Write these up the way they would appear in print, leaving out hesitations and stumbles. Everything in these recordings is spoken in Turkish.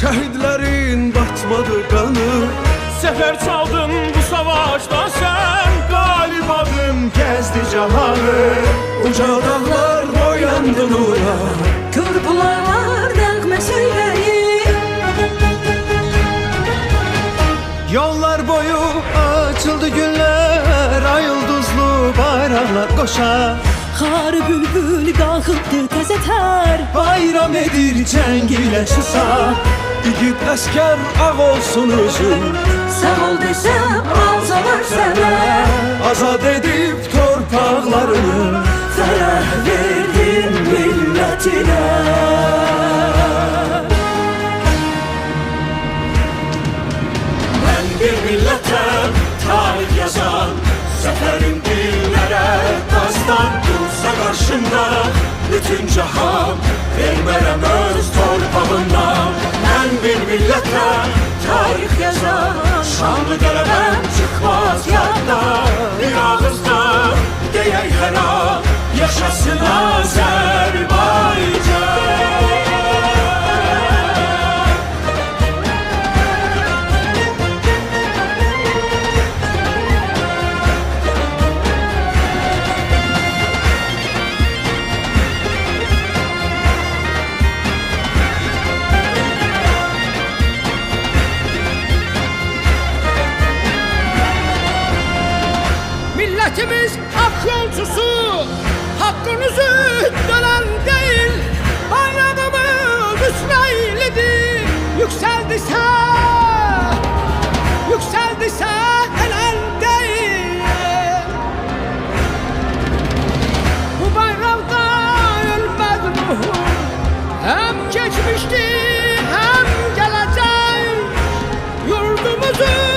Şehitlerin batmadı kanı. Sefer çaldın bu savaşta sen, galip adın Gezdi cahanı. Uca dağlar boyandı nura. Körpülar nəğmə söyləyir. Yollar boyu açıldı günler, ay yıldızlı bayraklar koşar. Xar bülbül qalxıbdı təzə tər. Bayram edir cəng ilə susar. İgid əskər ağ olsun özün. Sağ ol desəm alsalar sənə. Azad edib torpaqlarını. Fərəh verdin millətinə. Ben bir millətəm, tarih yazan. Zəfərim dillərə dastan dursa qarşımda. Bütün cahan vermərəm öz torpağından. Ben bir millətəm, tarih yazan. Şanlı qələbəm çıxmaz yadda. Bir ağızda deyək hər an, yaşasın Azərbaycan. Milletimiz hak yolcusu, hakkınızı dönen değil. Bayrağımız İsrail'idir. Yükseldiyse helal değil. Bu bayrakta ölmez ruhum. Hem geçmişti hem gelecek yurdumuzun.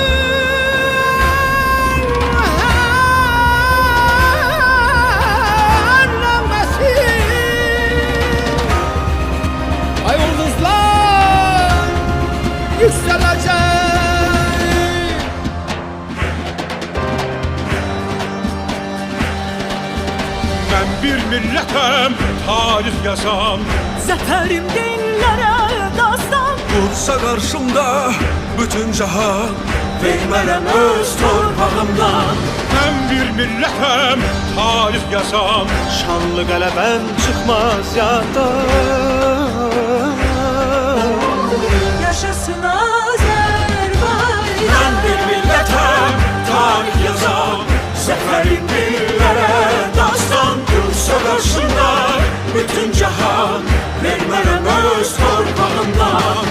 Ben bir milletem, tarih yazan. Zəfərim dillərə dastan. Dursa karşımda bütün cahan. Vermərəm öz torpağımdan. Ben bir milletem, tarih yazan. Şanlı qələbəm çıxmaz yaddan. Yaşasın Azərbaycan. Ben bir milletem, tarih yazan. Zəfərim dillərə dastan dursa qarşımda. Bütün cahan vermərəm öz torpağımdan.